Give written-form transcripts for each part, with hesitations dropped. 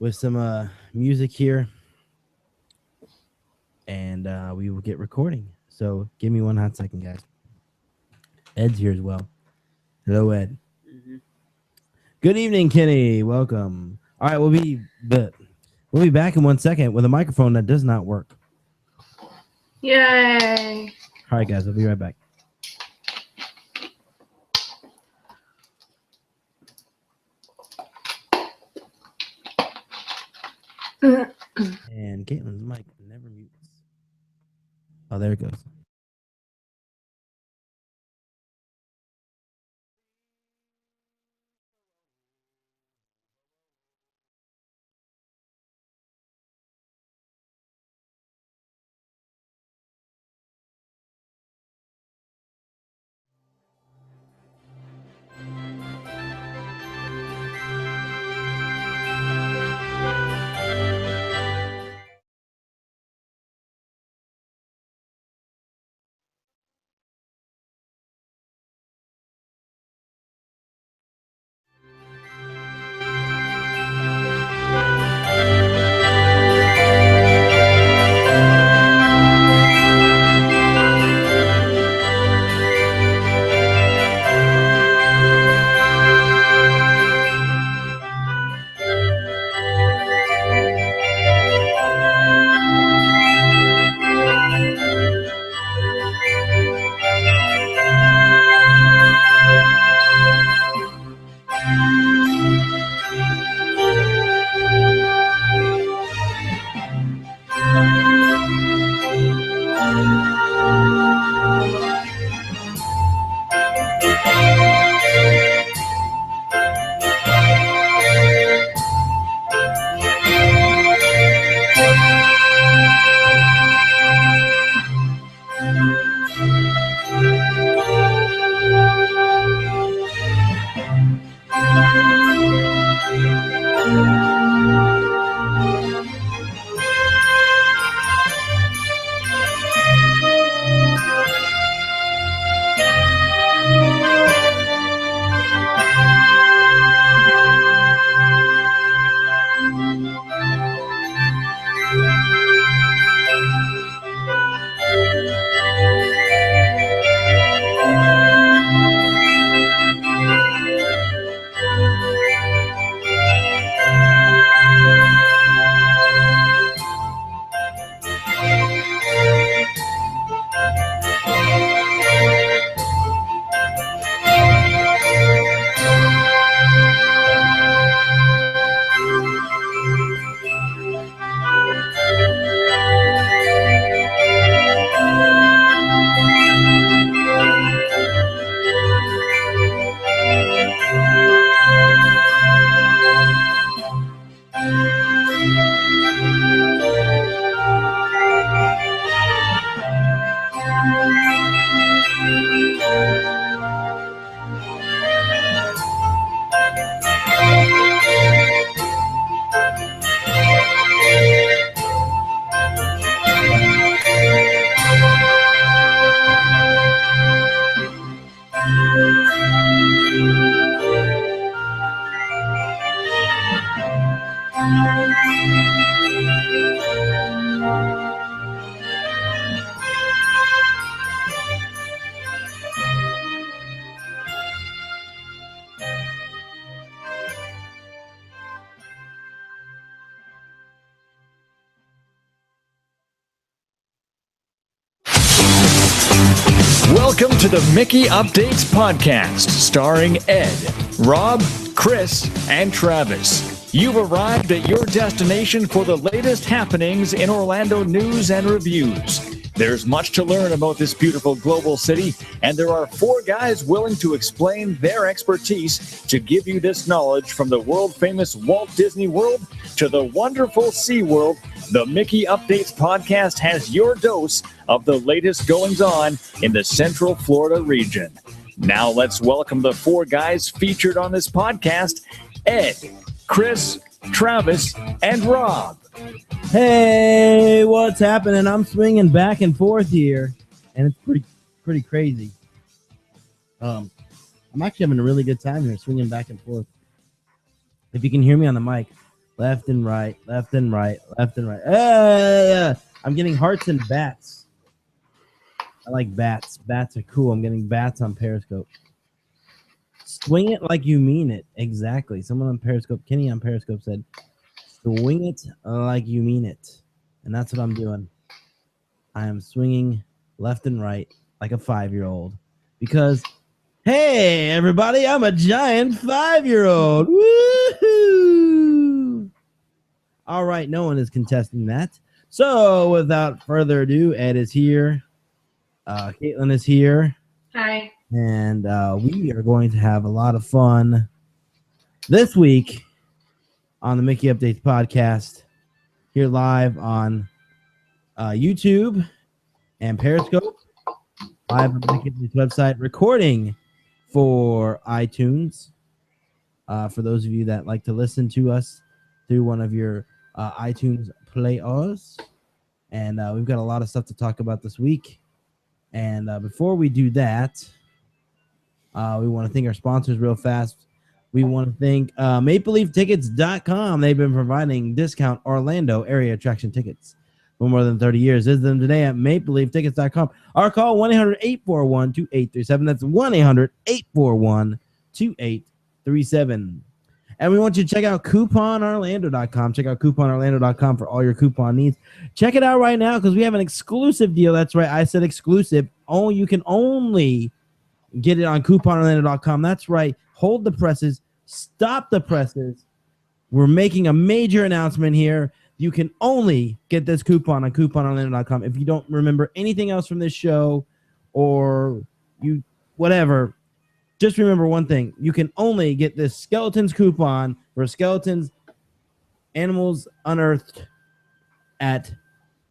with some music here, and we will get recording. So give me one hot second, guys. Ed's here as well. Hello, Ed. Mm-hmm. Good evening, Kenny. Welcome. All right, we'll be back in 1 second with a microphone that does not work. Yay! All right, guys, we'll be right back. And Caitlin's mic never mutes. Oh, there it goes. Welcome to the Mickey Updates podcast, starring Ed, Rob, Chris, and Travis. You've arrived at your destination for the latest happenings in Orlando news and reviews. There's much to learn about this beautiful global city, and there are four guys willing to explain their expertise to give you this knowledge from the world-famous Walt Disney World to the wonderful SeaWorld. The Mickey Updates podcast has your dose of the latest goings-on in the Central Florida region. Now let's welcome the four guys featured on this podcast, Ed, Chris, Travis, and Rob. Hey, what's happening? I'm swinging back and forth here, and it's pretty crazy. I'm actually having a really good time here, swinging back and forth. If you can hear me on the mic, Left and right, left and right, left and right. I'm getting hearts and bats. I like bats. Bats are cool. I'm getting bats on Periscope. Swing it like you mean it. Exactly. Someone on Periscope, Kenny on Periscope said, swing it like you mean it. And that's what I'm doing. I am swinging left and right like a 5-year-old. Because, hey, everybody, I'm a giant 5-year-old. Woohoo! All right, no one is contesting that. So, without further ado, Ed is here. Caitlin is here. Hi. And we are going to have a lot of fun this week on the Mickey Updates podcast, here live on YouTube and Periscope, live on the Mickey Updates website, recording for iTunes. For those of you that like to listen to us through one of your iTunes players. And we've got a lot of stuff to talk about this week. And before we do that, we want to thank our sponsors real fast. We want to thank MapleLeafTickets.com. They've been providing discount Orlando area attraction tickets for more than 30 years. Visit them today at MapleLeafTickets.com or call 1-800-841-2837. That's 1-800-841-2837. And we want you to check out CouponOrlando.com. Check out CouponOrlando.com for all your coupon needs. Check it out right now because we have an exclusive deal. That's right. I said exclusive. Oh, you can only get it on CouponOrlando.com. That's right. Hold the presses. Stop the presses. We're making a major announcement here. You can only get this coupon on CouponOrlando.com. If you don't remember anything else from this show or you whatever, just remember one thing. You can only get this Skeletons coupon for Skeletons Animals Unearthed at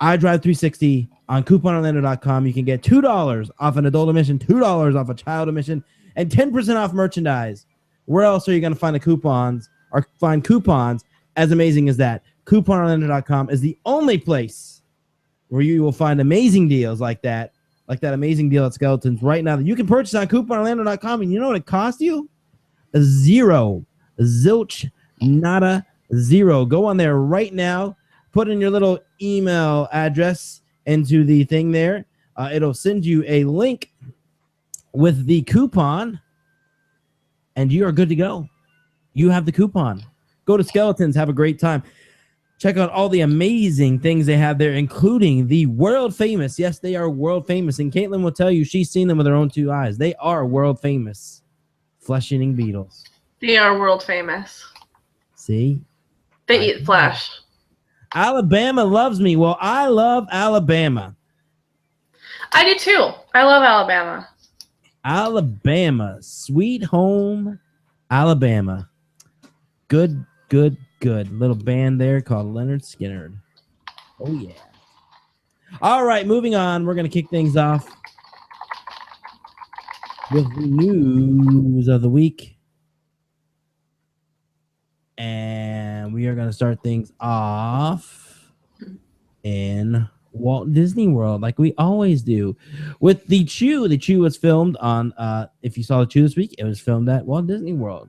iDrive360 on CouponOrlando.com. You can get $2 off an adult admission, $2 off a child admission, and 10% off merchandise. Where else are you going to find the coupons or find coupons as amazing as that? CouponOrlando.com is the only place where you will find amazing deals like that amazing deal at Skeletons right now that you can purchase on CouponOrlando.com. And you know what it costs you? Zero. Zilch. Nada. Zero. Go on there right now. Put in your little email address into the thing there. It'll send you a link with the coupon, and you are good to go. You have the coupon. Go to Skeletons. Have a great time. Check out all the amazing things they have there, including the world famous. Yes, they are world famous. And Caitlin will tell you she's seen them with her own 2 eyes. They are world famous flesh-eating beetles. They are world famous. See? They eat flesh. Alabama loves me. Well, I love Alabama. I do too. I love Alabama. Alabama. Sweet home Alabama. Good. Little band there called Leonard Skinner. Oh, yeah. All right, moving on. We're going to kick things off with the news of the week. And we are going to start things off in Walt Disney World, like we always do, with the Chew. The Chew was filmed on, if you saw the Chew this week, it was filmed at Walt Disney World.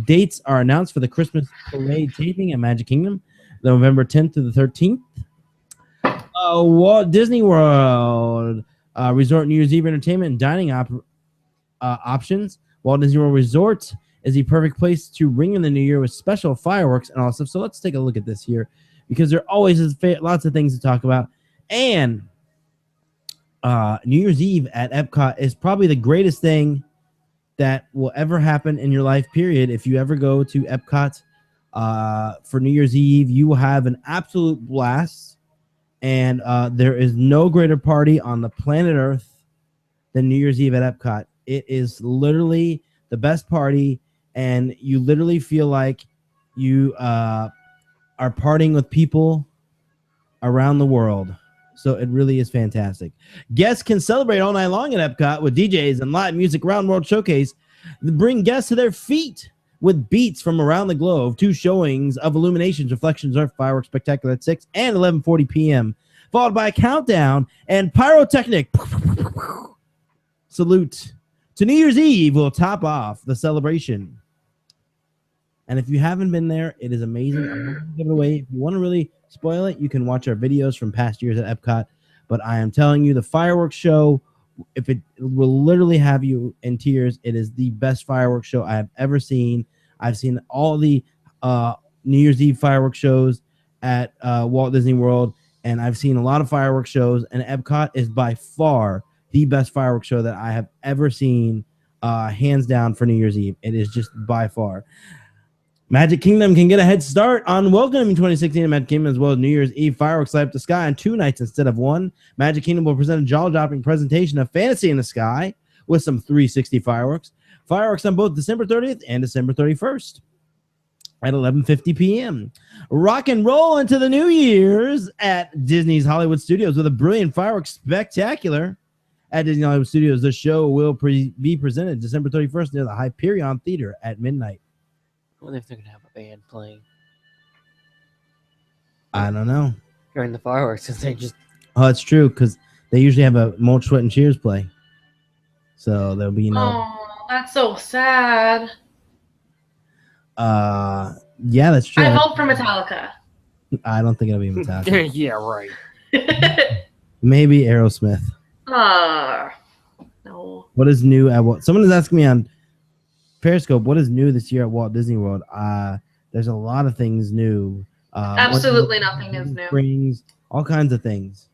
Dates are announced for the Christmas parade taping at Magic Kingdom, November 10th to the 13th. Walt Disney World Resort New Year's Eve entertainment and dining options. Walt Disney World Resort is the perfect place to ring in the new year with special fireworks and all stuff. So let's take a look at this here because there always is lots of things to talk about. And New Year's Eve at Epcot is probably the greatest thing that will ever happen in your life, period. If you ever go to Epcot for New Year's Eve, you will have an absolute blast. And there is no greater party on the planet Earth than New Year's Eve at Epcot. It is literally the best party, and you literally feel like you are partying with people around the world. So it really is fantastic. Guests can celebrate all night long at Epcot with DJs and live music round world showcase. Bring guests to their feet with beats from around the globe. 2 showings of Illuminations, Reflections, Earth Fireworks Spectacular at 6 and 11:40 p.m. Followed by a countdown and pyrotechnic salute to New Year's Eve will top off the celebration. And if you haven't been there, it is amazing. I'm not going to give it away. If you want to really spoil it, you can watch our videos from past years at Epcot. But I am telling you, the fireworks show, if it will literally have you in tears, it is the best fireworks show I have ever seen. I've seen all the New Year's Eve fireworks shows at Walt Disney World, and I've seen a lot of fireworks shows, and Epcot is by far the best fireworks show that I have ever seen, hands down, for New Year's Eve. It is just by far. Magic Kingdom can get a head start on welcoming 2016 to Magic Kingdom, as well as New Year's Eve fireworks light up the sky on 2 nights instead of 1. Magic Kingdom will present a jaw-dropping presentation of Fantasy in the Sky with some 360 fireworks. Fireworks on both December 30th and December 31st at 11:50 p.m. Rock and roll into the New Year's at Disney's Hollywood Studios with a brilliant fireworks spectacular. At Disney Hollywood Studios, the show will be presented December 31st near the Hyperion Theater at midnight. I wonder if they're going to have a band playing I don't know. during the fireworks. Since they just Oh, it's true, because they usually have a Mulch, Sweat, and Cheers play. So there'll be no... Oh, that's so sad. Yeah, that's true. I vote for Metallica. I don't think it'll be Metallica. yeah, right. Maybe Aerosmith. No. What is new at Walt? Someone is asking me on Periscope, what is new this year at Walt Disney World? There's a lot of things new. Absolutely nothing is new. Springs, all kinds of things.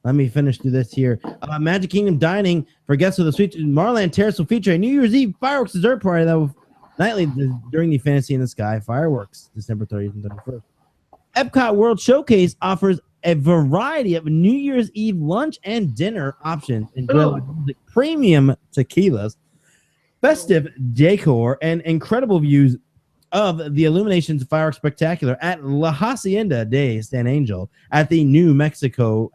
Let me finish through this here. Magic Kingdom dining for guests of the suite. Marland Terrace will feature a New Year's Eve fireworks dessert party that will nightly during the Fantasy in the Sky fireworks, December 30th and 31st. Epcot World Showcase offers a variety of New Year's Eve lunch and dinner options. Enjoy premium tequilas, festive decor, and incredible views of the Illuminations Fireworks Spectacular at La Hacienda de San Angel at the Mexico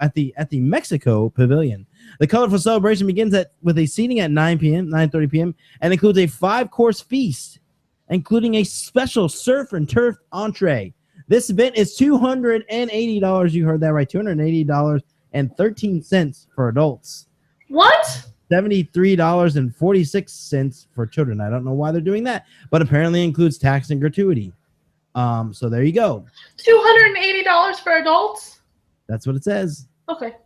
Pavilion. The colorful celebration begins with a seating at 9:30 p.m. and includes a 5-course feast, including a special surf and turf entree. This event is $280. You heard that right, $280.13 for adults. What? $73.46 for children. I don't know why they're doing that, but apparently includes tax and gratuity. So there you go. $280 for adults? That's what it says. Okay.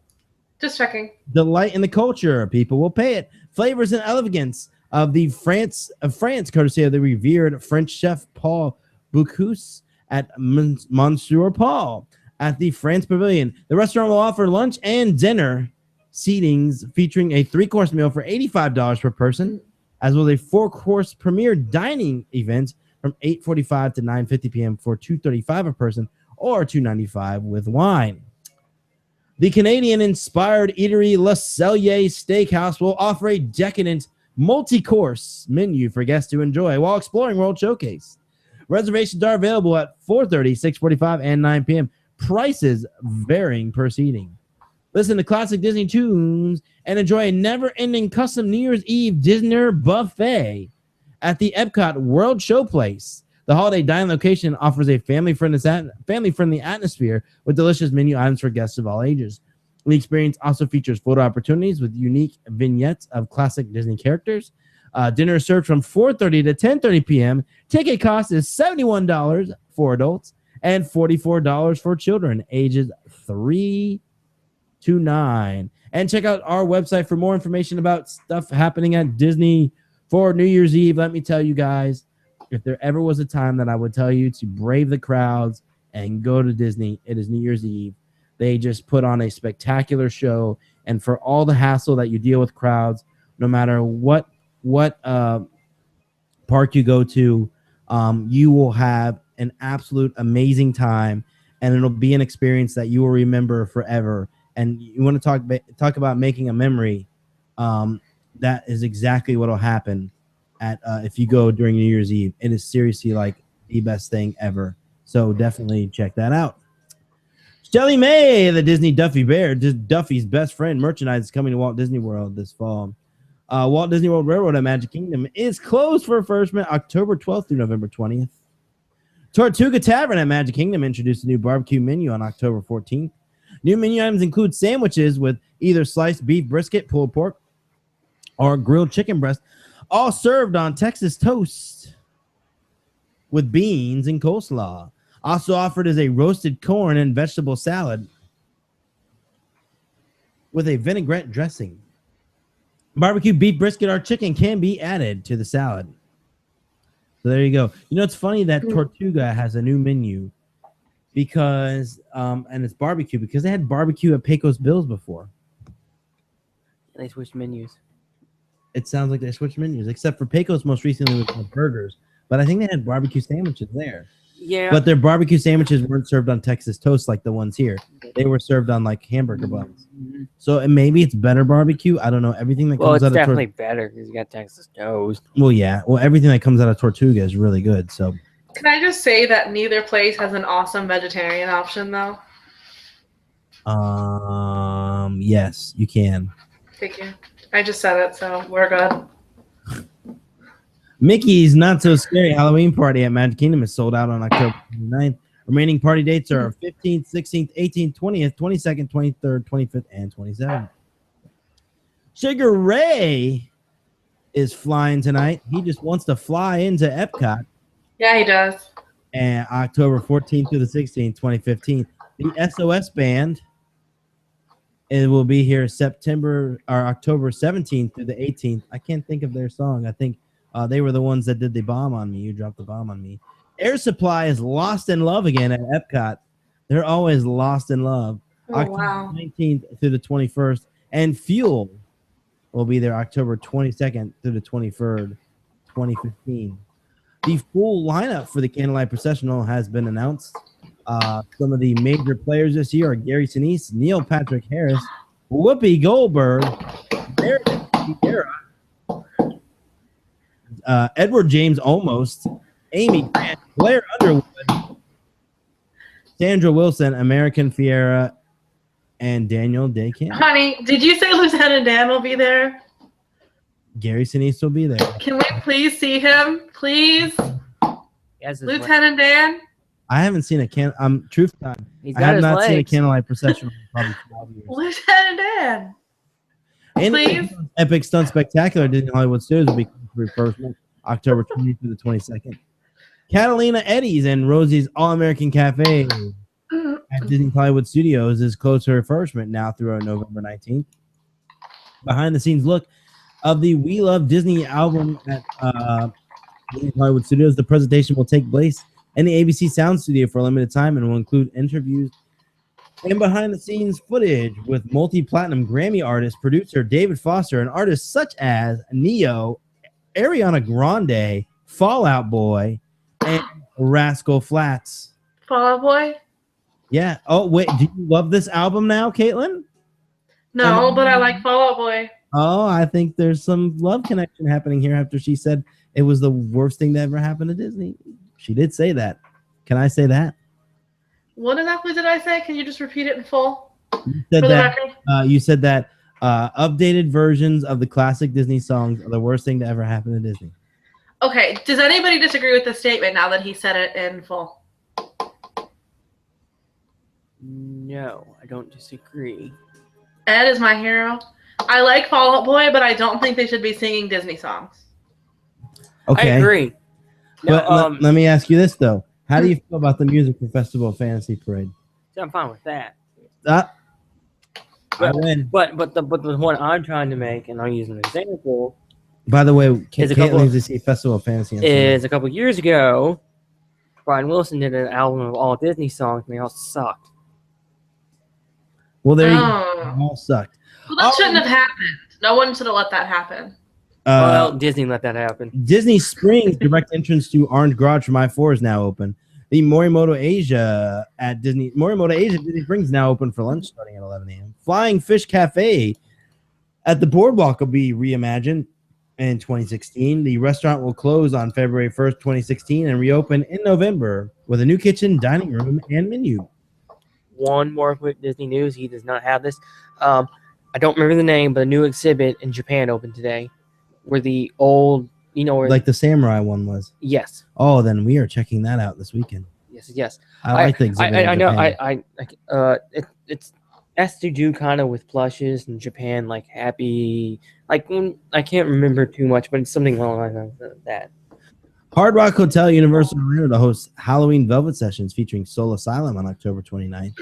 Just checking. Delight in the culture. People will pay it. Flavors and elegance of France, courtesy of the revered French chef Paul Bocuse at Monsieur Paul at the France Pavilion. The restaurant will offer lunch and dinner seatings featuring a 3-course meal for $85 per person, as well as a 4-course premier dining event from 8:45 to 9:50 p.m. for $235 per person or $295 with wine. The Canadian-inspired eatery Le Cellier Steakhouse will offer a decadent multi-course menu for guests to enjoy while exploring World Showcase. Reservations are available at 4:30, 6:45, and 9 p.m. Prices varying per seating. Listen to classic Disney tunes and enjoy a never-ending custom New Year's Eve dinner buffet at the Epcot World Showplace. The holiday dining location offers a family-friendly atmosphere with delicious menu items for guests of all ages. The experience also features photo opportunities with unique vignettes of classic Disney characters. Dinner is served from 4:30 to 10:30 p.m. Ticket cost is $71 for adults and $44 for children ages 3 to 9. And check out our website for more information about stuff happening at Disney for New Year's Eve. Let me tell you guys, if there ever was a time that I would tell you to brave the crowds and go to Disney, it is New Year's Eve. They just put on a spectacular show, and for all the hassle that you deal with crowds, no matter what park you go to, you will have an absolute amazing time, and it'll be an experience that you will remember forever. And you want to talk about making a memory, that is exactly what will happen at if you go during New Year's Eve. It is seriously like the best thing ever. So definitely check that out. Shelly May, the Disney Duffy Bear, Duffy's best friend merchandise, is coming to Walt Disney World this fall. Walt Disney World Railroad at Magic Kingdom is closed for refurbishment October 12th through November 20th. Tortuga Tavern at Magic Kingdom introduced a new barbecue menu on October 14th. New menu items include sandwiches with either sliced beef brisket, pulled pork, or grilled chicken breast, all served on Texas toast. with beans and coleslaw. Also offered is a roasted corn and vegetable salad with a vinaigrette dressing. Barbecue beef brisket or chicken can be added to the salad. So there you go. You know, it's funny that Tortuga has a new menu because, and it's barbecue because they had barbecue at Pecos Bill's before. They switched menus. It sounds like they switched menus, except for Pecos most recently with burgers. But I think they had barbecue sandwiches there. Yeah. But their barbecue sandwiches weren't served on Texas toast like the ones here. They were served on like hamburger buns. So maybe it's better barbecue. I don't know. Everything that comes out it's of definitely better because you got Texas toast. Well, yeah. Well, everything that comes out of Tortuga is really good. So Can I just say that neither place has an awesome vegetarian option, though? yes, you can. Thank you. I just said it, so we're good. Mickey's Not So Scary Halloween Party at Magic Kingdom is sold out on October 29th. Remaining party dates are 15th, 16th, 18th, 20th, 22nd, 23rd, 25th, and 27th. Sugar Ray is flying tonight. He just wants to fly into Epcot. Yeah, he does. And October 14th through the 16th, 2015. The SOS Band, it will be here October 17th through the 18th. I can't think of their song. I think they were the ones that did the bomb on me. You dropped the bomb on me. Air Supply is lost in love again at Epcot. They're always lost in love. Oh, October wow. 19th through the 21st. And Fuel will be there October 22nd through the 23rd, 2015. The full lineup for the Candlelight Processional has been announced. Some of the major players this year are Gary Sinise, Neil Patrick Harris, Whoopi Goldberg, Meredith Vieira, Edward James Olmos, Amy Grant, Blair Underwood, Sandra Wilson, American Fiera, and Daniel Day Camp. Honey, did you say Lieutenant Dan will be there? Gary Sinise will be there. Can we please see him? Please? Yes, Lieutenant Dan? I haven't seen a truth time. He's I got have his not seen a legs. Candlelight Processional in probably 12 years. Lieutenant Dan? And Please? Epic Stunt Spectacular Disney Hollywood Studios will be refurbishment October 20th through the 22nd. Catalina Eddie's and Rosie's All-American Cafe at Disney Hollywood Studios is closed for refurbishment now through November 19th. Behind the scenes look of the We Love Disney album at Disney Hollywood Studios. The presentation will take place in the ABC Sound Studio for a limited time and will include interviews and behind-the-scenes footage with multi-platinum Grammy artist, producer David Foster, and artists such as Neo, Ariana Grande, Fall Out Boy, and Rascal Flatts. Fall Out Boy? Yeah. Oh, wait. Do you love this album now, Caitlin? No, but I like Fall Out Boy. Oh, I think there's some love connection happening here after she said it was the worst thing that ever happened to Disney. She did say that. Can I say that? What exactly did I say? Can you just repeat it in full? You said For the that, record? you said that updated versions of the classic Disney songs are the worst thing to ever happen to Disney. Okay, does anybody disagree with this statement now that he said it in full? No, I don't disagree. Ed is my hero. I like Fall Out Boy, but I don't think they should be singing Disney songs. Okay. I agree. No, But let me ask you this, though. How do you feel about the music for Festival of Fantasy Parade? I'm fine with that. I win. But the one I'm trying to make, and I'll use an example, By the way, Is a Caitlin couple needs to see Festival of Fantasy. on Sunday. is a couple years ago, Brian Wilson did an album of all Disney songs, and they all sucked. Well, there you go. Oh. They all sucked. Well, that shouldn't have happened. No one should have let that happen. Well, Disney let that happen. Disney Springs direct entrance to Orange Garage from I-4 is now open. The Morimoto Asia Disney Springs is now open for lunch starting at 11 a.m. Flying Fish Cafe at the Boardwalk will be reimagined in 2016. The restaurant will close on February 1st, 2016 and reopen in November with a new kitchen, dining room, and menu. One more quick Disney news. He does not have this. I don't remember the name, but a new exhibit in Japan opened today where the old, where Like the samurai one was. yes. Oh, then we are checking that out this weekend. Yes. I like the exhibit. I in know. Japan. It's has to do kind of with plushes in Japan, like happy. I can't remember too much, but it's something along the lines of that. Hard Rock Hotel Universal Arena to host Halloween Velvet Sessions featuring Soul Asylum on October 29th.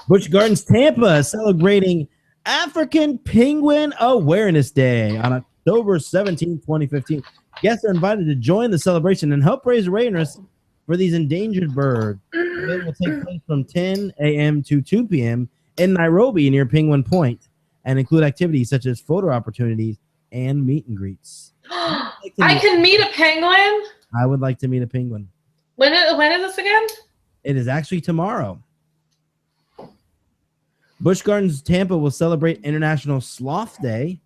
Busch Gardens Tampa is celebrating African Penguin Awareness Day on October 17, 2015. Guests are invited to join the celebration and help raise awareness for these endangered birds. The event will take place from 10 a.m. to 2 p.m. in Nairobi near Penguin Point and include activities such as photo opportunities and meet and greets. I can meet a penguin? I would like to meet a penguin. When is this again? It is actually tomorrow. Busch Gardens Tampa will celebrate International Sloth Day.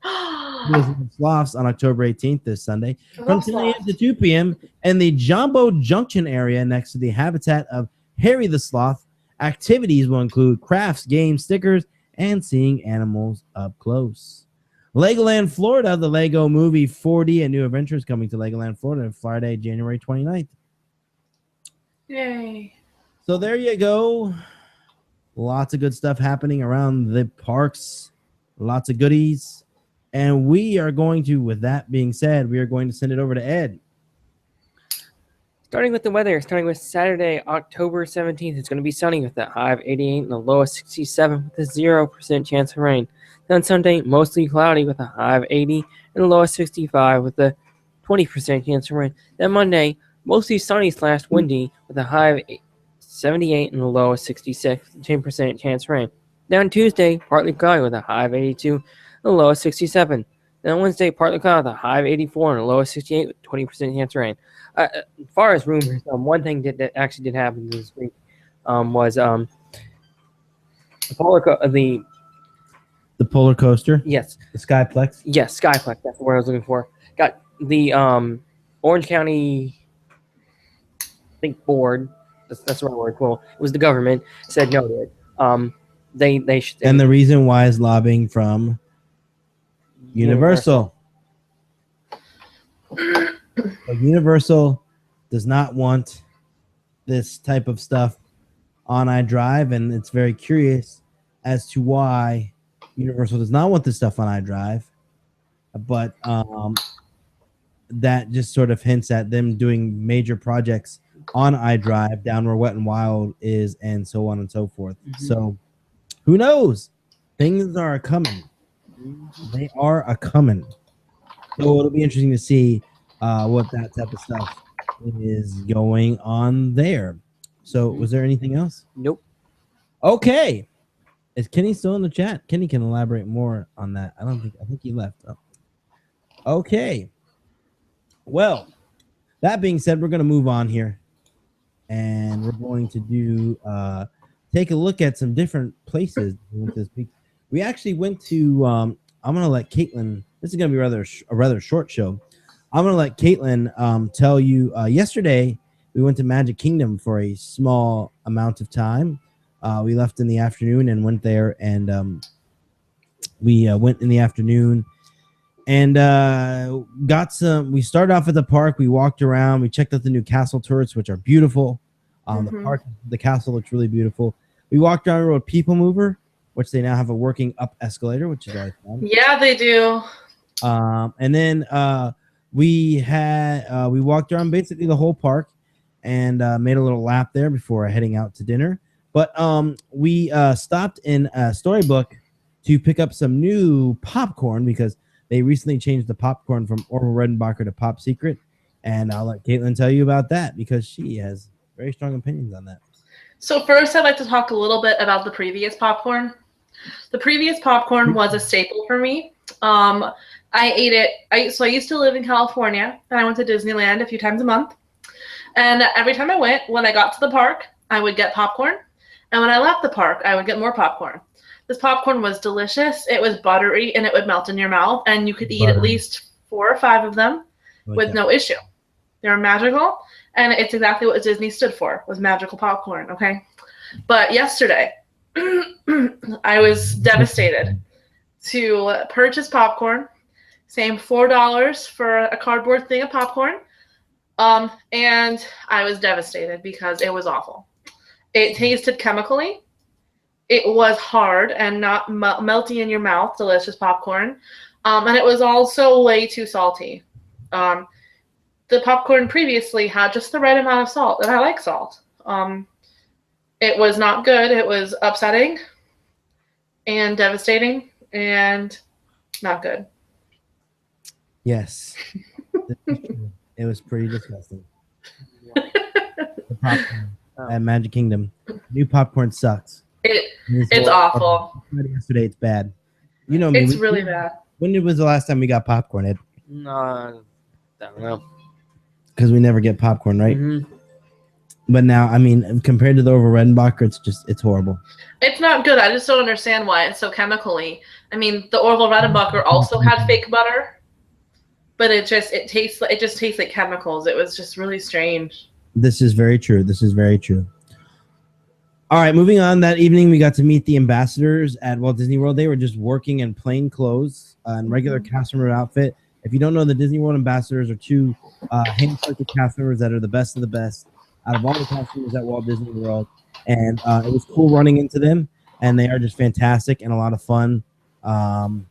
Sloths on October 18th this Sunday from 10 a.m. to 2 p.m. in the Jumbo Junction area next to the habitat of Harry the Sloth. Activities will include crafts, games, stickers, and seeing animals up close. Legoland, Florida, the Lego Movie 4D and New Adventures coming to Legoland, Florida on Friday, January 29th. Yay. So there you go. Lots of good stuff happening around the parks. Lots of goodies. And we are going to, with that being said, we are going to send it over to Ed. Starting with the weather, starting with Saturday, October 17th, it's going to be sunny with a high of 88 and a low of 67 with a 0% chance of rain. Then Sunday, mostly cloudy with a high of 80 and a low of 65 with a 20% chance of rain. Then Monday, mostly sunny / windy with a high of 78 and a low of 66 with a 10% chance of rain. Then Tuesday, partly cloudy with a high of 82 and a low of 67. Then Wednesday, partly cloudy with a high of 84 and a low of 68 with 20% chance of rain. As far as rumors, one thing that actually did happen this week was the polar coaster. Yes. The Skyplex. Yes, Skyplex. That's the word I was looking for. Got the Orange County, I think, board. That's the right word. Well, it was the government said no to it. They should. And the reason why is lobbying from Universal. But Universal does not want this type of stuff on iDrive, and it's very curious as to why Universal does not want this stuff on iDrive. But that just sort of hints at them doing major projects on iDrive down where Wet and Wild is, and so on and so forth. Mm-hmm. So who knows? Things are coming. They are a coming. So it'll be interesting to see what that type of stuff is going on there. So was there anything else? Nope. Okay. Is Kenny still in the chat? Kenny can elaborate more on that. I think he left. Oh. Okay. Well, that being said, we're going to move on here. And we're going to do take a look at some different places this week. We actually went to I'm going to let Caitlin, this is going to be a rather short show. I'm going to let Caitlin tell you, yesterday we went to Magic Kingdom for a small amount of time. We left in the afternoon and went there, and we went in the afternoon and we started off at the park. We walked around. We checked out the new castle turrets, which are beautiful. The castle looks really beautiful. We walked around and rode People Mover, which they now have a working up escalator, which is always fun. Yeah, they do. And then we walked around basically the whole park and made a little lap there before heading out to dinner. But we stopped in Storybook to pick up some new popcorn because they recently changed the popcorn from Orville Redenbacher to Pop Secret. And I'll let Caitlin tell you about that because she has very strong opinions on that. So first, I'd like to talk a little bit about the previous popcorn. The previous popcorn was a staple for me. I ate it. I used to live in California, and I went to Disneyland a few times a month. And every time I went, when I got to the park, I would get popcorn. And when I left the park, I would get more popcorn. This popcorn was delicious. It was buttery, and it would melt in your mouth. And you could eat at least 4 or 5 of them with no issue. They were magical. And it's exactly what Disney stood for, was magical popcorn, okay? But yesterday, I was devastated to purchase popcorn, same $4 for a cardboard thing of popcorn, and I was devastated because it was awful. It tasted chemically. It was hard and not melty in your mouth, delicious popcorn, and it was also way too salty. the popcorn previously had just the right amount of salt, and I like salt. It was not good. It was upsetting and devastating and not good. Yes. It was pretty disgusting. The popcorn at Magic Kingdom. New popcorn sucks. It's awful. Yesterday, it's bad. You know me. It's really bad. When was the last time we got popcorn, Ed? No, I don't know. Because we never get popcorn, right? Mm-hmm. But now, I mean, compared to the Orville Redenbacher, it's horrible. It's not good. I just don't understand why it's so chemically. I mean, the Orville Redenbacher also had fake butter, but it just tastes like chemicals. It was just really strange. This is very true. This is very true. All right, moving on. That evening, we got to meet the ambassadors at Walt Disney World. They were just working in plain clothes and regular cast member outfit. If you don't know, the Disney World ambassadors are two hand-selected cast members that are the best of the best out of all the cast members at Walt Disney World. And it was cool running into them, and they are just fantastic and a lot of fun. And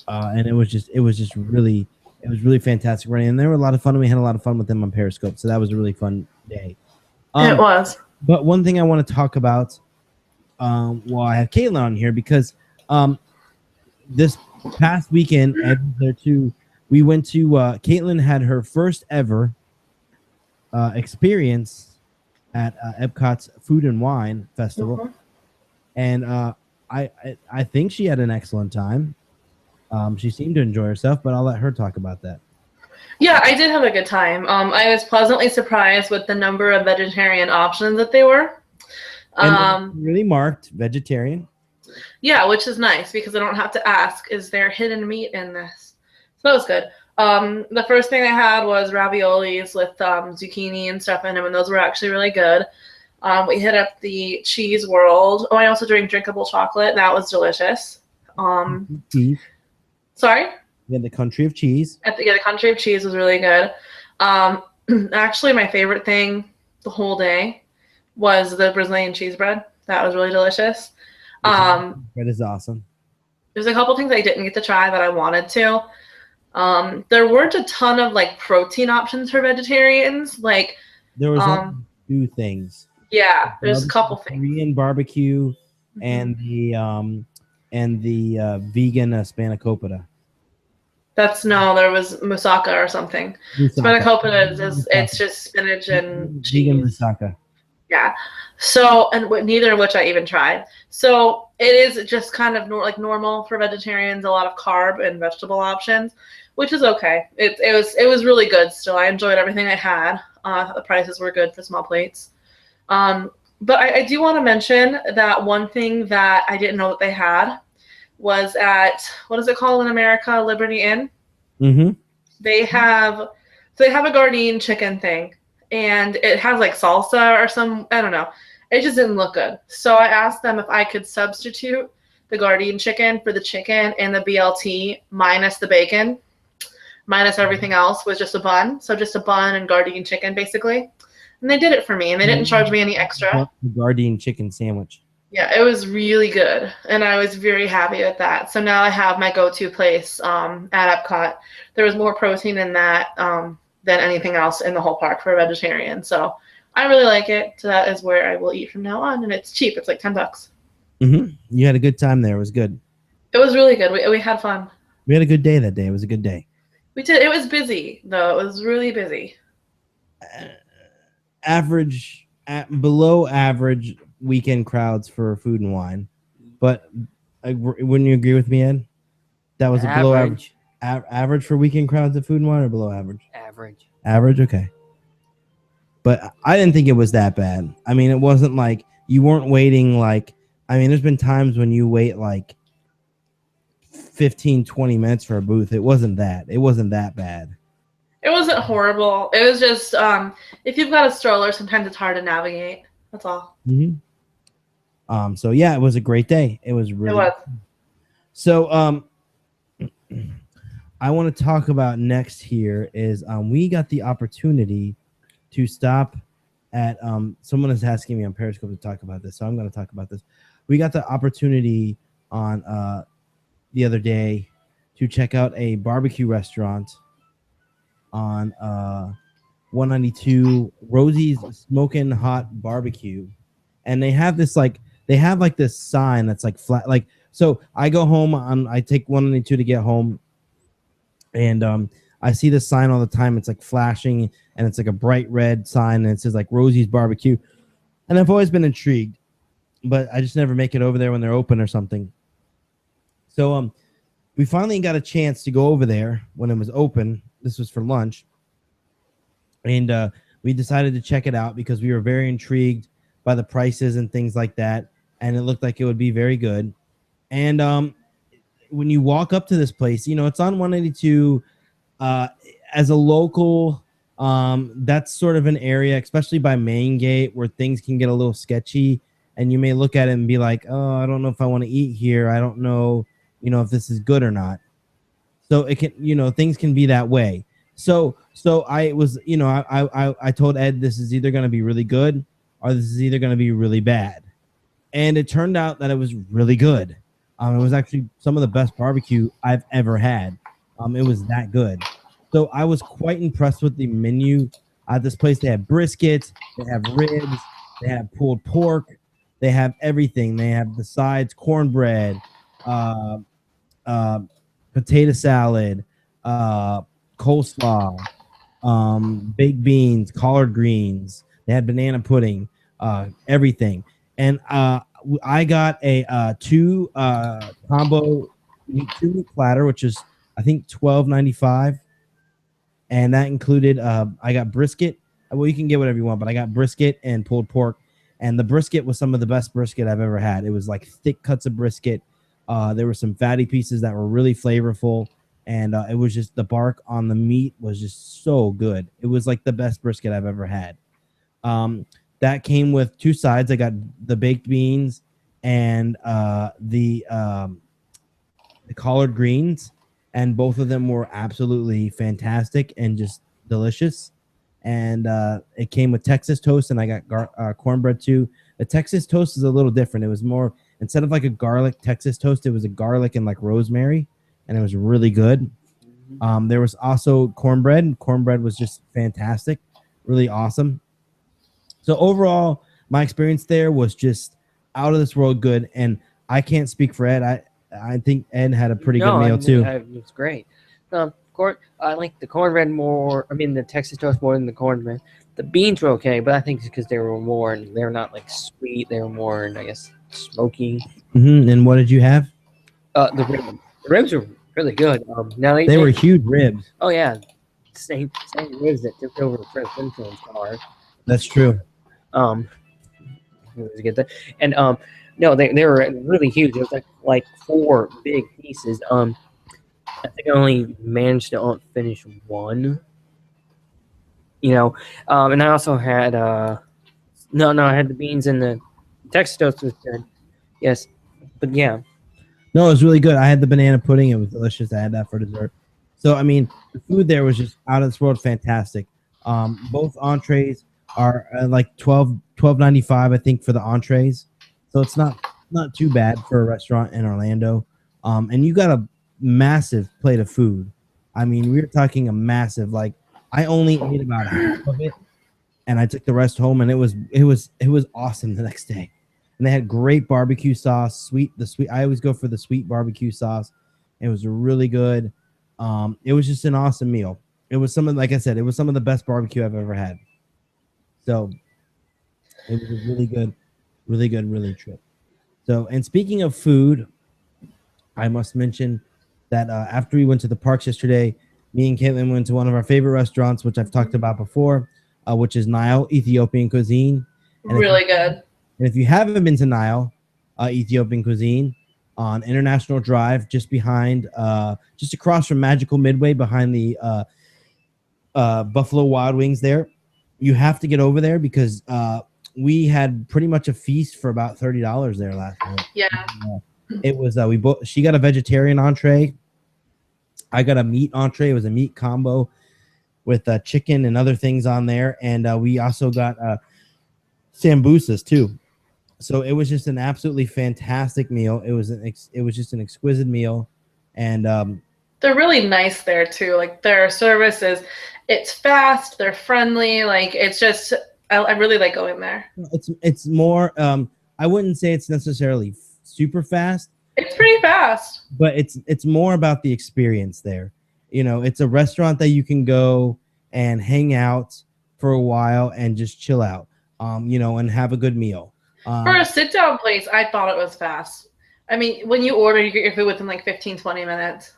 it was really fantastic running. And they were a lot of fun, and we had a lot of fun with them on Periscope. So that was a really fun day. It was. But one thing I want to talk about while I have Caitlin on here, because this past weekend, and there too, we went to Caitlin had her first ever experience at Epcot's Food and Wine Festival, and I think she had an excellent time. She seemed to enjoy herself, but I'll let her talk about that. Yeah, I did have a good time. I was pleasantly surprised with the number of vegetarian options that they were. Really marked vegetarian. Yeah, which is nice because I don't have to ask, is there hidden meat in this? So that was good. The first thing I had was raviolis with zucchini and stuff in them, and those were actually really good. We hit up the Cheese World. Oh, I also drank drinkable chocolate, and that was delicious. Sorry? Yeah, the Country of Cheese. The Country of Cheese was really good. Actually, my favorite thing the whole day was the Brazilian cheese bread. That was really delicious. Bread is awesome. There's a couple things I didn't get to try that I wanted to. There weren't a ton of like protein options for vegetarians. Like there was only two things. Yeah, there's a couple things. Korean barbecue and the vegan spanakopita. There was moussaka or something. Spanakopita it's just spinach and cheese. Vegan moussaka. Yeah. So, and neither of which I even tried. So it is just kind of like normal for vegetarians, a lot of carb and vegetable options, which is okay. It was really good still. I enjoyed everything I had. The prices were good for small plates. But I do want to mention that one thing that I didn't know that they had was at, what is it called in America? Liberty Inn. Mm-hmm. They have a Gardein chicken thing, and it has like salsa or some, I don't know. It just didn't look good. So I asked them if I could substitute the Gardein chicken for the chicken and the BLT minus the bacon, minus everything else, was just a bun. So just a bun and Gardein chicken basically. And they did it for me, and they didn't charge me any extra. The Gardein chicken sandwich. Yeah, it was really good, and I was very happy with that. So now I have my go-to place at Epcot. There was more protein in that than anything else in the whole park for a vegetarian. So I really like it. So that is where I will eat from now on, and it's cheap. It's like $10. Mm-hmm. You had a good time there. It was good. It was really good. We had fun. We had a good day that day. It was a good day. We did. It was busy, though. It was really busy. Below average weekend crowds for Food and Wine, but wouldn't you agree with me, Ed? That was a below average. Average for weekend crowds at Food and Wine, or below average? Average, okay. But I didn't think it was that bad. I mean, it wasn't like you weren't waiting like. I mean, there's been times when you wait like 15, 20 minutes for a booth. It wasn't that. It wasn't that bad. It wasn't horrible. It was just if you've got a stroller, sometimes it's hard to navigate. That's all. Mm-hmm. So yeah, it was a great day. It was really. It was. So I want to talk about next here is we got the opportunity to stop at someone is asking me on Periscope to talk about this, so I'm going to talk about this. We got the opportunity on the other day to check out a barbecue restaurant on 192 Rosie's Smoking Hot Barbecue, and they have this this sign that's like flat. Like, so I go home I take 192 to get home, and I see this sign all the time. It's like flashing, and it's like a bright red sign, and it says like Rosie's Barbecue, and I've always been intrigued, but I just never make it over there when they're open or something. So we finally got a chance to go over there when it was open. This was for lunch. And we decided to check it out because we were very intrigued by the prices and things like that. And it looked like it would be very good. And when you walk up to this place, it's on 182. As a local, that's sort of an area, especially by Main Gate, where things can get a little sketchy. And you may look at it and be like, oh, I don't know if I want to eat here. I don't know, if this is good or not. So it can, things can be that way. So I was, I told Ed, this is either going to be really good or this is either going to be really bad. And it turned out that it was really good. It was actually some of the best barbecue I've ever had. It was that good. So I was quite impressed with the menu at this place. They have brisket, they have ribs, they have pulled pork, they have everything. They have the sides, cornbread, potato salad, coleslaw, baked beans, collard greens. They had banana pudding, everything. And I got a two combo 2-meat platter, which is I think $12.95, and that included I got brisket. Well, you can get whatever you want, but I got brisket and pulled pork. And the brisket was some of the best brisket I've ever had. It was like thick cuts of brisket. There were some fatty pieces that were really flavorful. And it was just the bark on the meat was just so good. It was like the best brisket I've ever had. That came with two sides. I got the baked beans and the collard greens. And both of them were absolutely fantastic and just delicious. And it came with Texas toast, and I got cornbread too. The Texas toast is a little different. It was more, instead of like a garlic Texas toast, it was a garlic and like rosemary, and it was really good. There was also cornbread. Cornbread was just fantastic, really awesome. So overall, my experience there was just out of this world good. And I can't speak for Ed. I think Ed had a pretty good meal too. It was great. I like the cornbread more. I mean, the Texas toast more than the cornbread. The beans were okay, but I think it's because they were more. They're not like sweet. They were more, I guess, smoky. And what did you have? The ribs. The ribs were really good. Now they were huge ribs. Oh yeah, same ribs that took over Fred Flintstone's car. That's true. It was good. And no, they were really huge. It was like 4 big pieces. I think I only managed to finish one. And I also had no, I had the beans and the Texas toast was good. Yes, but yeah. No, it was really good. I had the banana pudding. It was delicious. I had that for dessert. So I mean, the food there was just out of this world fantastic. Both entrees are like $12.95, I think, for the entrees. So it's not too bad for a restaurant in Orlando. And you got a massive plate of food. I mean, we were talking a massive, like, I only ate about half of it, and I took the rest home, and it was awesome the next day. And they had great barbecue sauce, I always go for the sweet barbecue sauce. It was really good. It was just an awesome meal. It was like I said, it was some of the best barbecue I've ever had. So it was a really good trip. So, and speaking of food, I must mention that after we went to the parks yesterday, me and Caitlin went to one of our favorite restaurants, which I've talked about before, which is Nile Ethiopian Cuisine. And really good. And if you haven't been to Nile Ethiopian Cuisine on International Drive, just across from Magical Midway, behind the Buffalo Wild Wings there, you have to get over there because we had pretty much a feast for about $30 there last night. Yeah. It was she got a vegetarian entree. I got a meat entree. It was a meat combo with chicken and other things on there, and we also got sambusas too. So it was just an absolutely fantastic meal. It was just an exquisite meal, and the They're really nice there too. Like their service it's fast. They're friendly. Like it's just, I really like going there. It's more. I wouldn't say it's necessarily super fast. It's pretty fast. But it's more about the experience there. You know, it's a restaurant that you can go and hang out for a while and just chill out. You know, and have a good meal. For a sit-down place, I thought it was fast. I mean, when you order, you get your food within like 15, 20 minutes.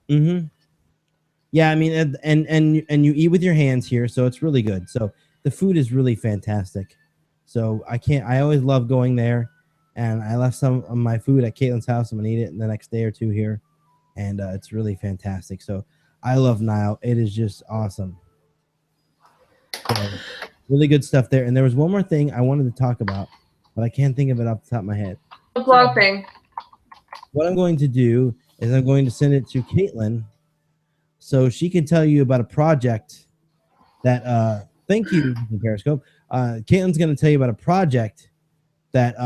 Mm-hmm. Yeah, I mean, and you eat with your hands here, so it's really good. So the food is really fantastic. So I always love going there, and I left some of my food at Caitlin's house. I'm gonna eat it the next day or two here, and it's really fantastic. So I love Nile. It is just awesome. So, really good stuff there. And there was one more thing I wanted to talk about, but I can't think of it off the top of my head. The blog thing. What I'm going to do is I'm going to send it to Caitlin so she can tell you about a project that thank you, Periscope. Caitlin's going to tell you about a project that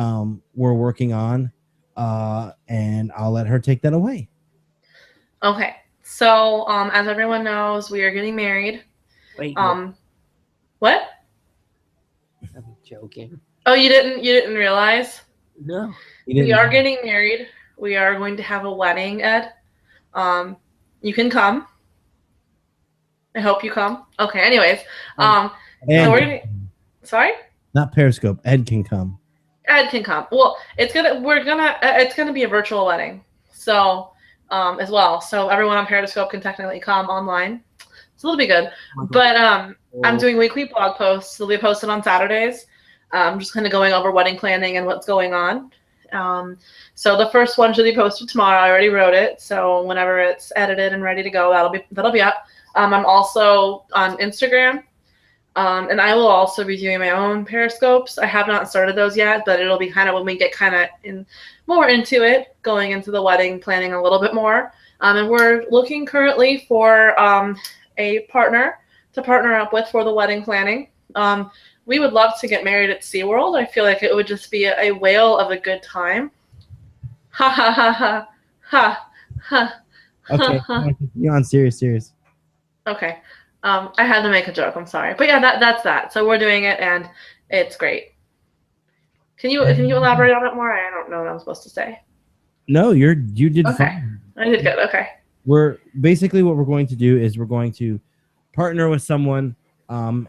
we're working on, and I'll let her take that away. Okay. So, as everyone knows, we are getting married. Wait. What? I'm joking. Oh, you didn't realize? No. We are getting married. We are going to have a wedding, Ed. You can come. I hope you come. Okay, anyways. So we're gonna, sorry? Not Periscope. Ed can come. Ed can come. Well, it's gonna be a virtual wedding. So as well. So everyone on Periscope can technically come online. So it'll be good. But I'm doing weekly blog posts. They'll be posted on Saturdays. I'm just kind of going over wedding planning and what's going on. So the first one should be posted tomorrow. I already wrote it. So whenever it's edited and ready to go, that'll be up. I'm also on Instagram. And I will also be doing my own Periscopes. I have not started those yet, but it'll be kind of when we get kind of more into it, going into the wedding planning a little bit more. And we're looking currently for a partner to partner up with for the wedding planning. We would love to get married at SeaWorld. I feel like it would just be a whale of a good time. Ha ha ha ha ha ha. Okay, you're on serious. Okay. I had to make a joke. I'm sorry, but yeah, that's that. So we're doing it, and it's great. Can you elaborate on it more? I don't know what I'm supposed to say. No, you did fine. I did good. Okay. We're basically what we're going to do is we're going to partner with someone, well,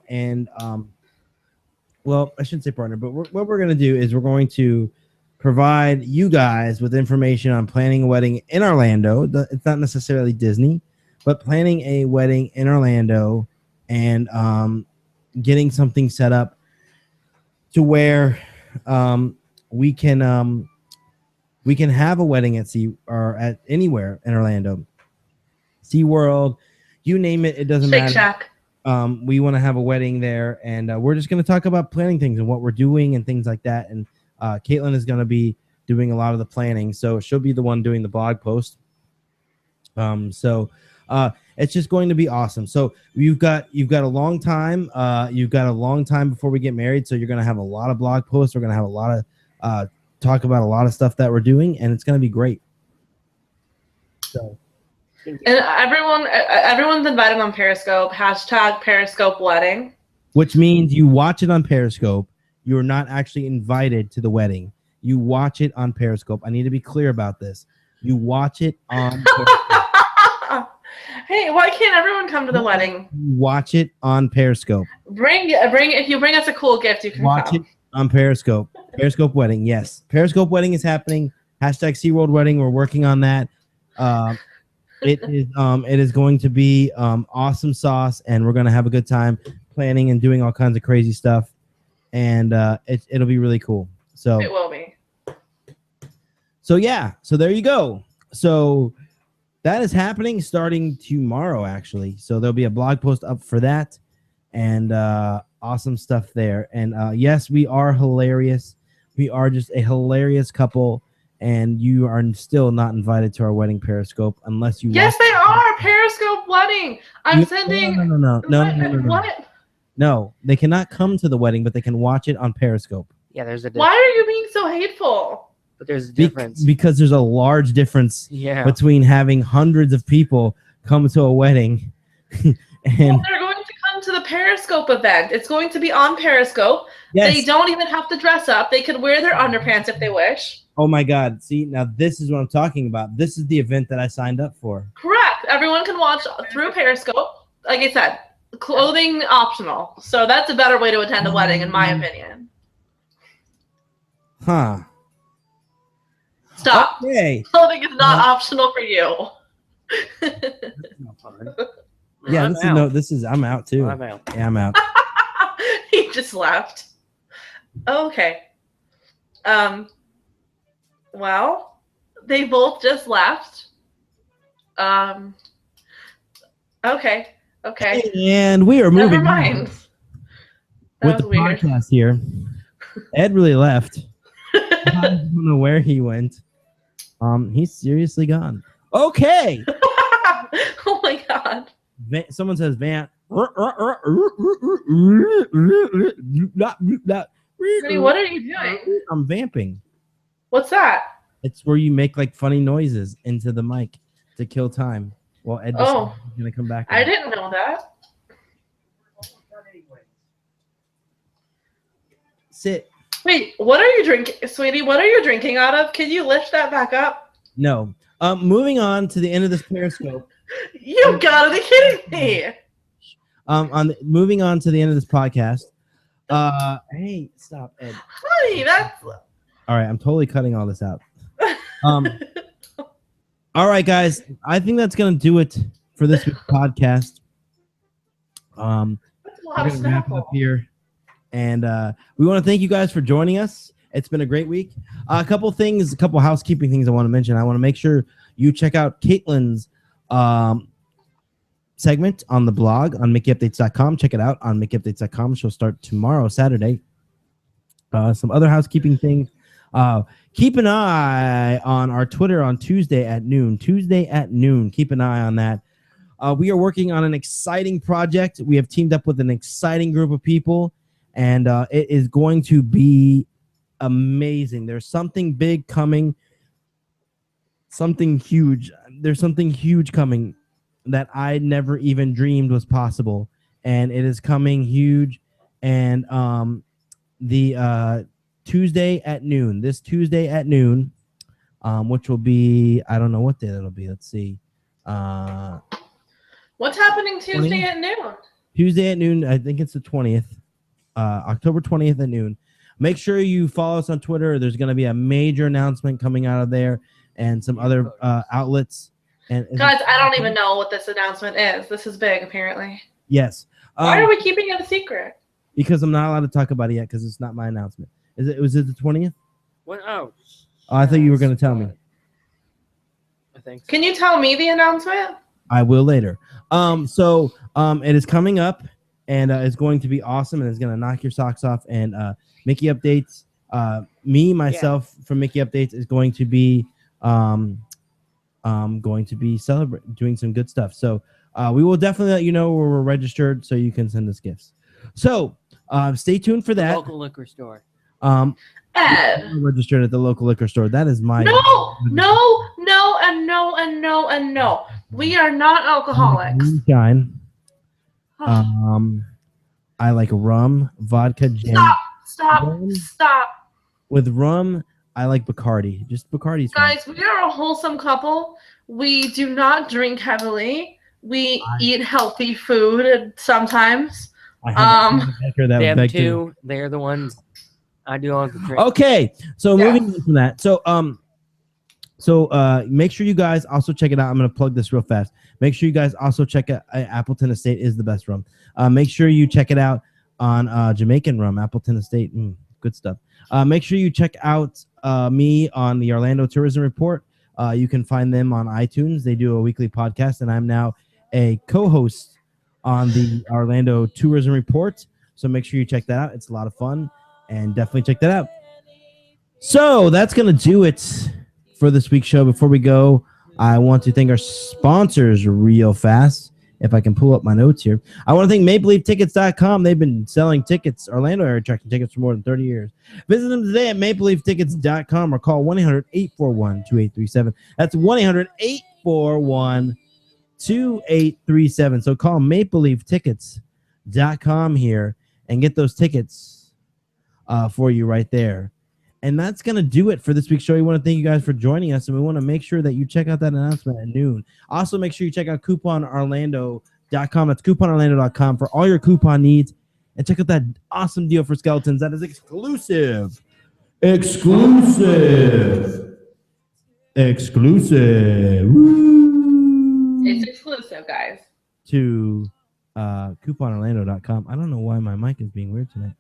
I shouldn't say partner, but what we're going to do is we're going to provide you guys with information on planning a wedding in Orlando. It's not necessarily Disney, but planning a wedding in Orlando and getting something set up to where we can have a wedding at at anywhere in Orlando, SeaWorld, you name it. It doesn't matter. Shake Shack. We want to have a wedding there, and we're just going to talk about planning things and what we're doing and things like that. And Caitlin is going to be doing a lot of the planning, so she'll be the one doing the blog post. It's just going to be awesome. So you've got a long time. You've got a long time before we get married, so you're going to have a lot of blog posts. We're going to have a lot of talk about a lot of stuff that we're doing, and it's going to be great. So. And everyone's invited on Periscope. # Periscope wedding. Which means you watch it on Periscope. You're not actually invited to the wedding. You watch it on Periscope. I need to be clear about this. You watch it on Periscope. Hey, why can't everyone come to the wedding? Watch it on Periscope. If you bring us a cool gift, you can watch it on Periscope. Periscope wedding, yes. Periscope wedding is happening. # SeaWorld wedding. We're working on that. It is going to be awesome sauce, and we're going to have a good time planning and doing all kinds of crazy stuff, and it'll be really cool. So it will be. So yeah, so there you go. So that is happening starting tomorrow, actually. So there'll be a blog post up for that, and awesome stuff there. And yes, we are hilarious. We are just a hilarious couple. And you are still not invited to our wedding Periscope unless you. Yes, they are Periscope wedding. I'm sending. No. What? No, they cannot come to the wedding, but they can watch it on Periscope. Yeah, there's a difference. Why are you being so hateful? But there's a difference. Because there's a large difference between having hundreds of people come to a wedding. Well, And they're going to come to the Periscope event. It's going to be on Periscope. yes. They don't even have to dress up. They could wear their underpants if they wish. Oh my God. See, now this is what I'm talking about. This is the event that I signed up for. Correct. Everyone can watch through Periscope. Like I said, clothing optional. So that's a better way to attend a wedding, in my opinion. Huh. Stop. Okay. Clothing is not optional for you. Yeah, I'm this is I'm out too. I'm out. Yeah, I'm out. He just left. Okay. Well, they both just left. Okay. And we are moving Never mind. on That with was the weird. podcast here. Ed really left. I don't know where he went. He's seriously gone. Okay. Oh my god. Someone says Van. Honey, what are you doing? I'm vamping. What's that? It's where you make like funny noises into the mic to kill time. Well, Ed is gonna come back. I didn't know that. Sit. Wait, what are you drinking, sweetie? What are you drinking out of? Can you lift that back up? No. Moving on to the end of this Periscope. You gotta be kidding me. Moving on to the end of this podcast. Hey, stop, Ed. Honey, that's All right, I'm totally cutting all this out. All right, guys. I think that's gonna do it for this week's podcast. that's a lot We're of gonna wrap it stuff. up here, and we want to thank you guys for joining us. It's been a great week. A couple housekeeping things I want to mention. I want to make sure you check out Caitlin's segment on the blog on MickeyUpdates.com. Check it out on MickeyUpdates.com. She'll start tomorrow, Saturday. Some other housekeeping things. Keep an eye on our Twitter on Tuesday at noon. Keep an eye on that. We are working on an exciting project. We have teamed up with an exciting group of people, and it is going to be amazing. There's something big coming, something huge. There's something huge coming that I never even dreamed was possible, and it is coming huge. And the Tuesday at noon, this Tuesday at noon, which will be, I don't know what day that'll be. Let's see. What's happening Tuesday 20? at noon? Tuesday at noon, I think it's the 20th, October 20th at noon. Make sure you follow us on Twitter. There's going to be a major announcement coming out of there and some other outlets. And Guys, I don't even know what this announcement is. This is big, apparently. Yes. Why are we keeping it a secret? Because I'm not allowed to talk about it yet because it's not my announcement. Was it the 20th? What? Oh, I thought you were going to tell me. I think so. Can you tell me the announcement? I will later. So it is coming up, and it's going to be awesome, and it's going to knock your socks off. And Mickey Updates, myself from Mickey Updates is going to be doing some good stuff. So we will definitely let you know where we're registered, so you can send us gifts. So stay tuned for that. Local liquor store. Ed. I'm registered at the local liquor store. That is my No. We are not alcoholics. Moonshine. I like rum, vodka, gin. Stop. With rum, I like Bacardi. Just Bacardi's fine. Guys, we are a wholesome couple. We do not drink heavily. We eat healthy food sometimes. I have a backer that They would have beg two. They're the ones. I do all the drink. Okay, so Yeah. moving on from that. So make sure you guys also check it out. I'm going to plug this real fast. Make sure you guys also check out Appleton Estate is the best rum. Make sure you check it out on Jamaican rum, Appleton Estate. Good stuff. Make sure you check out me on the Orlando Tourism Report. You can find them on iTunes. They do a weekly podcast, and I'm now a co-host on the Orlando Tourism Report. So make sure you check that out. It's a lot of fun, and definitely check that out. So that's going to do it for this week's show. Before we go, I want to thank our sponsors real fast. If I can pull up my notes here. I want to thank MapleLeafTickets.com. They've been selling tickets, Orlando area attraction tickets, for more than 30 years. Visit them today at MapleLeafTickets.com or call 1-800-841-2837. That's 1-800-841-2837. 2837. So call MapleLeafTickets.com here and get those tickets for you right there. And that's going to do it for this week's show. We want to thank you guys for joining us, and we want to make sure that you check out that announcement at noon. Also, make sure you check out CouponOrlando.com. That's CouponOrlando.com for all your coupon needs. And check out that awesome deal for skeletons. That is exclusive. Exclusive. Woo. It's exclusive, guys. To CouponOrlando.com. I don't know why my mic is being weird tonight.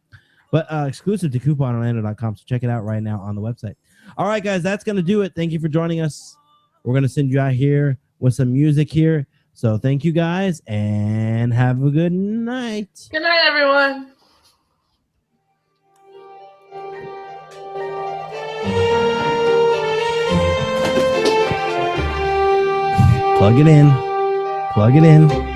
But exclusive to CouponOrlando.com. So check it out right now on the website. All right, guys, that's going to do it. Thank you for joining us. We're going to send you out here with some music here. So thank you, guys, and have a good night. Good night, everyone. Plug it in. Plug it in.